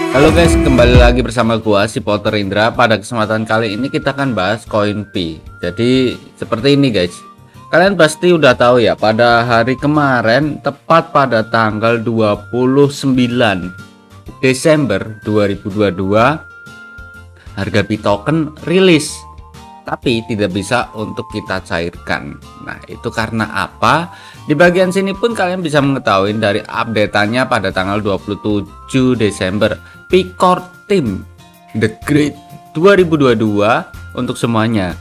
Halo guys, kembali lagi bersama gua si Potter Indra. Pada kesempatan kali ini kita akan bahas koin Pi. Jadi seperti ini guys. Kalian pasti udah tahu ya, pada hari kemarin tepat pada tanggal 29 Desember 2022 harga Pi token rilis. Tapi tidak bisa untuk kita cairkan. Nah, itu karena apa? Di bagian sini pun kalian bisa mengetahui dari update-annya pada tanggal 27 Desember. Picor Team The Great 2022 untuk semuanya.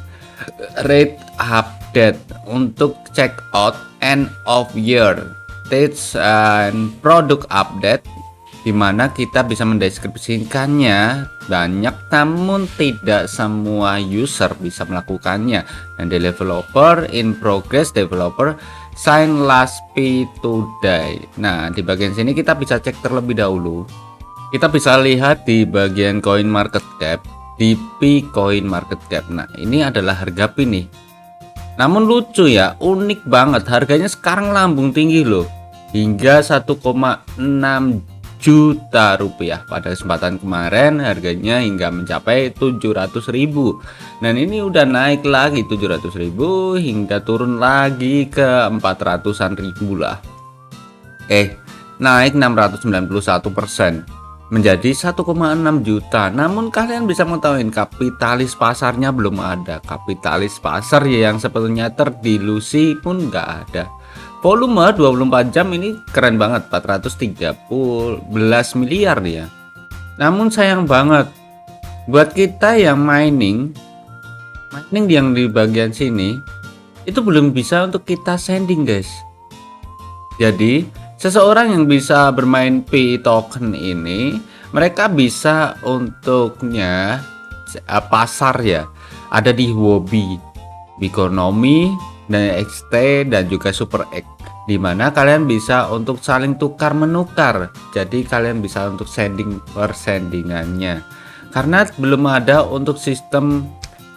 Rate update untuk check out end of year stage and product update, dimana kita bisa mendeskripsikannya banyak, namun tidak semua user bisa melakukannya. Dan developer in progress, developer sign last P today. Nah, di bagian sini kita bisa cek terlebih dahulu. Kita bisa lihat di bagian coin market cap, di Pi coin market cap. Nah, ini adalah harga Pi nih. Namun lucu ya, unik banget, harganya sekarang lambung tinggi loh, hingga 1,6 juta rupiah. Pada kesempatan kemarin harganya hingga mencapai 700.000. Dan ini udah naik lagi 700.000 hingga turun lagi ke 400-an ribu lah. Naik 691% menjadi 1,6 juta. Namun kalian bisa mengetahui kapitalis pasarnya belum ada. Kapitalis pasar yang sebetulnya terdilusi pun nggak ada. Volume 24 jam ini keren banget, 413 miliar ya. Namun sayang banget buat kita yang mining yang di bagian sini itu belum bisa untuk kita sending guys. Jadi seseorang yang bisa bermain Pi token ini, mereka bisa untuknya pasar ya, ada di Huobi, Bikonomi, dan XT, dan juga Super X, dimana kalian bisa untuk saling tukar menukar. Jadi kalian bisa untuk sending persendingannya, karena belum ada untuk sistem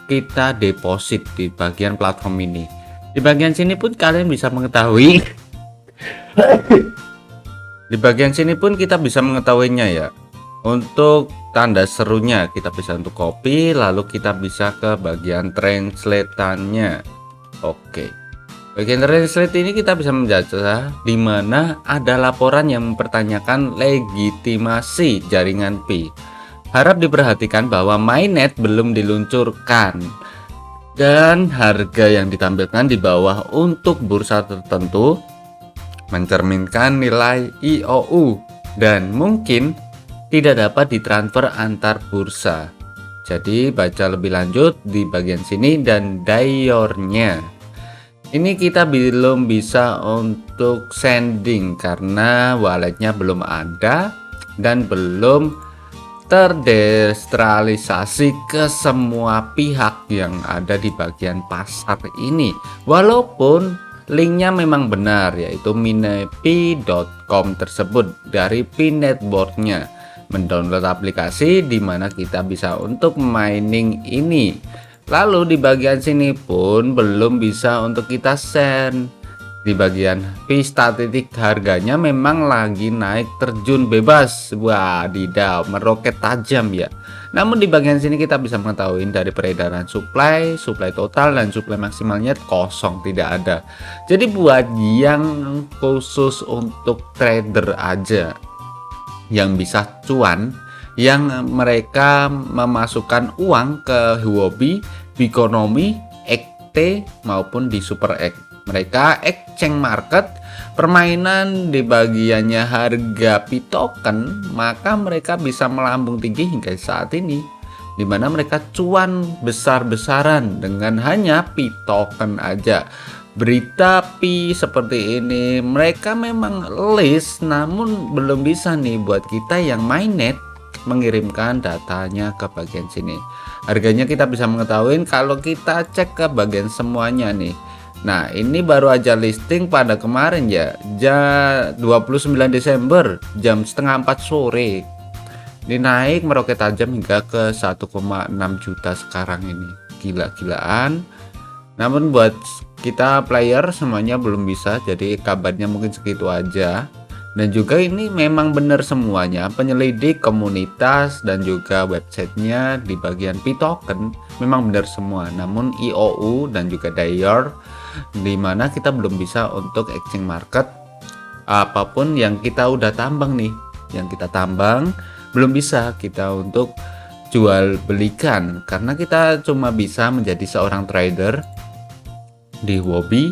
kita deposit di bagian platform ini. Di bagian sini pun kalian bisa mengetahui di bagian sini pun kita bisa mengetahuinya ya. Untuk tanda serunya kita bisa untuk copy, lalu kita bisa ke bagian translate-annya. Oke. Bagian translate ini kita bisa membaca di mana ada laporan yang mempertanyakan legitimasi jaringan Pi. Harap diperhatikan bahwa mainnet belum diluncurkan dan harga yang ditampilkan di bawah untuk bursa tertentu mencerminkan nilai IOU dan mungkin tidak dapat ditransfer antar bursa. Jadi baca lebih lanjut di bagian sini dan dayornya. Ini kita belum bisa untuk sending karena walletnya belum ada dan belum terdesentralisasi ke semua pihak yang ada di bagian pasar ini. Walaupun linknya memang benar, yaitu minepi.com tersebut dari Pi networknya. Mendownload aplikasi di mana kita bisa untuk mining ini. Lalu di bagian sini pun belum bisa untuk kita send. Di bagian Pi statistik harganya memang lagi naik terjun bebas. Wadidaw, meroket tajam ya. Namun di bagian sini kita bisa mengetahui dari peredaran supply total dan supply maksimalnya kosong, tidak ada. Jadi buat yang khusus untuk trader aja yang bisa cuan, yang mereka memasukkan uang ke Huobi, Bikonomi, XT maupun di Super X. Mereka exchange market permainan di bagiannya harga Pi token, maka mereka bisa melambung tinggi hingga saat ini, dimana mereka cuan besar-besaran dengan hanya Pi token aja. Berita Pi seperti ini mereka memang list, namun belum bisa nih buat kita yang mainnet mengirimkan datanya ke bagian sini. Harganya kita bisa mengetahui kalau kita cek ke bagian semuanya nih. Nah, ini baru aja listing pada kemarin ya, 29 Desember jam setengah 4 sore. Ini naik meroket tajam hingga ke 1,6 juta sekarang ini. Gila-gilaan. Namun buat kita player semuanya belum bisa, jadi kabarnya mungkin segitu aja. Dan juga ini memang benar semuanya, penyelidik, komunitas, dan juga websitenya di bagian P-token memang benar semua. Namun IOU dan juga DAIR di mana kita belum bisa untuk exchange market apapun yang kita udah tambang nih, yang kita tambang belum bisa kita untuk jual belikan karena kita cuma bisa menjadi seorang trader di Huobi,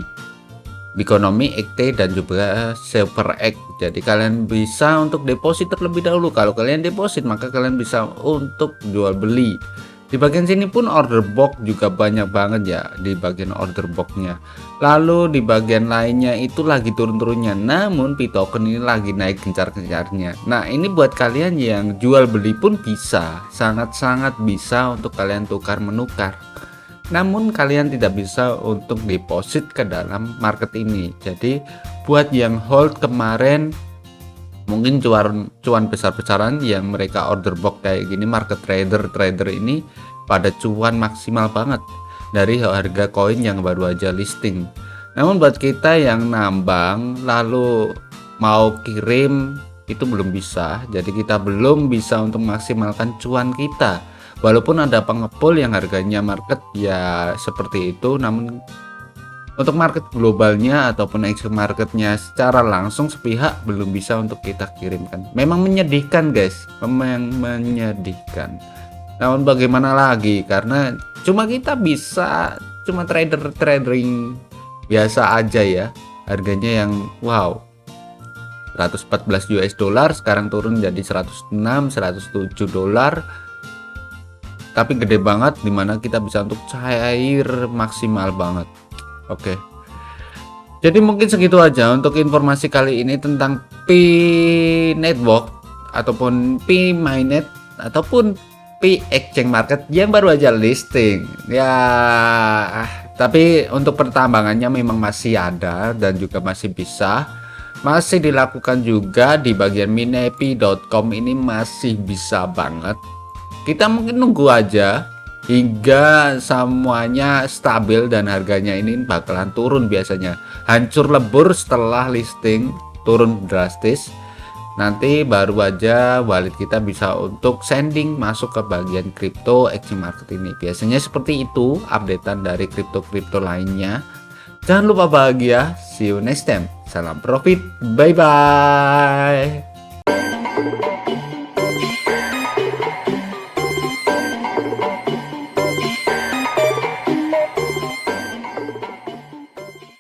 Bikonomi, XT, dan juga SilverX. Jadi kalian bisa untuk deposit terlebih dahulu. Kalau kalian deposit maka kalian bisa untuk jual beli. Di bagian sini pun order box juga banyak banget ya di bagian order boxnya. Lalu di bagian lainnya itu lagi turun-turunnya. Namun P-token ini lagi naik gencar-gencarnya. Nah ini buat kalian yang jual beli pun bisa, sangat-sangat bisa untuk kalian tukar menukar. Namun kalian tidak bisa untuk deposit ke dalam market ini. Jadi buat yang hold kemarin mungkin cuan besar-besaran yang mereka order box kayak gini, market trader ini pada cuan maksimal banget dari harga koin yang baru aja listing. Namun buat kita yang nambang lalu mau kirim itu belum bisa. Jadi kita belum bisa untuk maksimalkan cuan kita. Walaupun ada pengepul yang harganya market ya seperti itu, namun untuk market globalnya ataupun exchange marketnya secara langsung sepihak belum bisa untuk kita kirimkan. Memang menyedihkan guys, memang menyedihkan. Namun bagaimana lagi, karena kita bisa cuma trading biasa aja ya. Harganya yang wow, 114 US dollar sekarang turun jadi 106, 107 dolar. Tapi gede banget dimana kita bisa untuk cair maksimal banget. Oke. Jadi mungkin segitu aja untuk informasi kali ini tentang P Network ataupun P Mainnet ataupun P Exchange Market yang baru aja listing. Ya, tapi untuk pertambangannya memang masih ada dan juga masih dilakukan juga di bagian minepi.com ini masih bisa banget. Kita mungkin nunggu aja hingga semuanya stabil dan harganya ini bakalan turun biasanya. Hancur lebur setelah listing, turun drastis. Nanti baru aja wallet kita bisa untuk sending masuk ke bagian crypto exchange market ini. Biasanya seperti itu updatean dari kripto-kripto lainnya. Jangan lupa bahagia. See you next time. Salam profit. Bye bye.